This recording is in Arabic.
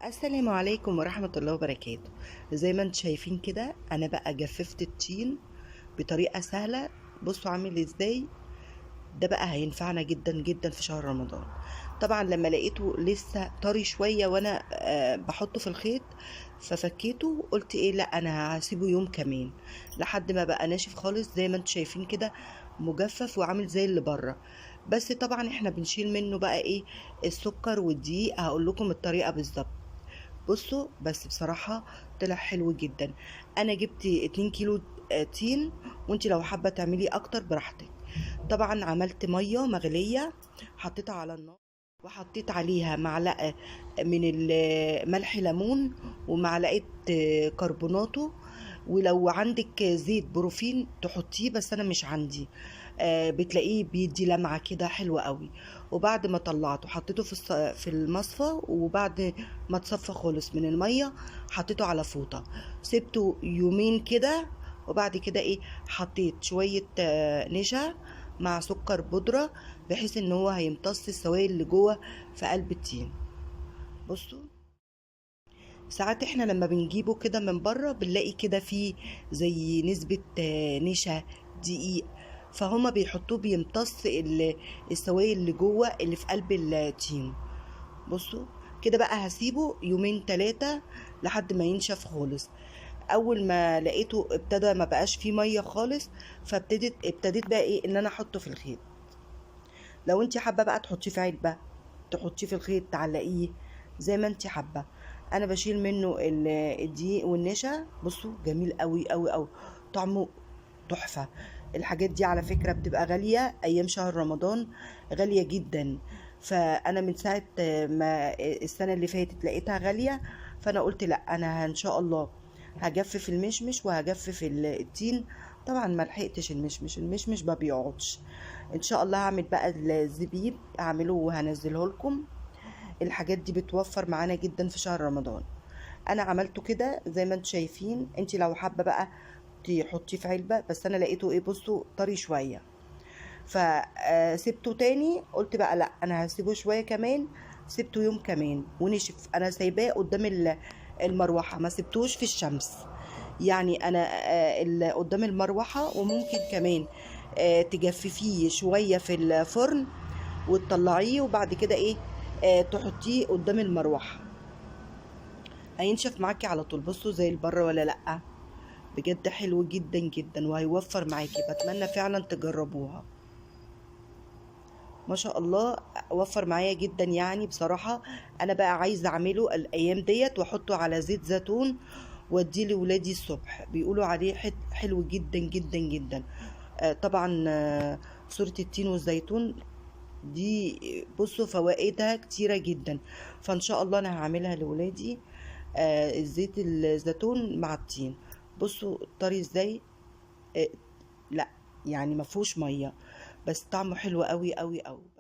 السلام عليكم ورحمة الله وبركاته. زي ما انتم شايفين كده انا بقى جففت الطين بطريقة سهلة. بصوا عامل ازاي. ده بقى هينفعنا جدا جدا في شهر رمضان. طبعا لما لقيته لسه طري شوية وانا بحطه في الخيط ففكيته، قلت ايه، لا انا هسيبه يوم كمان لحد ما بقى ناشف خالص زي ما انتم شايفين كده، مجفف وعامل زي اللي بره. بس طبعا احنا بنشيل منه بقى ايه، السكر والدقيق. هقول لكم الطريقة بالظبط. بصوا بس بصراحة طلع حلو جدا. انا جبت 2 كيلو تين، وانت لو حابة تعملي اكتر براحتك. طبعا عملت مية مغلية، حطيتها على النار وحطيت عليها معلقة من ملح ليمون ومعلقة كربوناتو. ولو عندك زيت بروفين تحطيه، بس انا مش عندي. بتلاقيه بيدي لمعة كده حلوة قوي. وبعد ما طلعته حطيته في المصفى، وبعد ما تصفى خالص من المية حطيته على فوطة، سبته يومين كده. وبعد كده ايه، حطيت شوية نشا مع سكر بودرة، بحيث ان هو هيمتص السوائل اللي جوه في قلب التين. بصوا ساعات احنا لما بنجيبه كده من بره بنلاقي كده فيه زي نسبة نشا، دقيق، فهما بيحطوه بيمتص السوائل اللي جوه اللي في قلب التين. بصوا كده بقى هسيبه يومين 3 لحد ما ينشف خالص. اول ما لقيته ابتدى ما بقاش فيه ميه خالص، ابتديت بقى ايه، ان انا احطه في الخيط. لو انت حابه بقى تحطيه في علبه، تحطيه في الخيط، تعلقيه زي ما انت حابه. انا بشيل منه الدقيق والنشا. بصوا جميل قوي قوي قوي، طعمه تحفه. الحاجات دي على فكره بتبقى غاليه ايام شهر رمضان، غاليه جدا. فانا من ساعه ما السنه اللي فاتت لقيتها غاليه، فانا قلت لا، انا ان شاء الله هجفف المشمش وهجفف التين. طبعا ما لحقتش المشمش ما بيقعدش. ان شاء الله هعمل بقى الزبيب، اعمله وهنزله لكم. الحاجات دي بتوفر معانا جدا في شهر رمضان. انا عملته كده زي ما انتم شايفين. انت لو حابه بقى تحطيه في علبه، بس انا لقيته ايه، بصوا طري شويه فسبته تاني. قلت بقى لا، انا هسيبه شويه كمان. سبته يوم كمان ونشف. انا سايباه قدام المروحه، ما سبتوش في الشمس. يعني انا قدام المروحه. وممكن كمان تجففيه شويه في الفرن وتطلعيه، وبعد كده ايه، تحطيه قدام المروحه، هينشف معاكي على طول. بصوا زي البره ولا لا. بجد حلو جدا جدا وهيوفر معاكي. بتمنى فعلا تجربوها. ما شاء الله وفر معايا جدا يعني بصراحة. انا بقى عايزة اعمله الايام ديت واحطه على زيت زيتون واديه لولادي الصبح، بيقولوا عليه حلو جدا جدا جدا. طبعا سورة التين والزيتون دي بصوا فوائدها كتيرة جدا. فان شاء الله انا هعملها لولادي، زيت الزيتون مع التين. بصوا طري ازاي. لا يعني مفهوش مية، بس طعمه حلو قوي قوي قوي.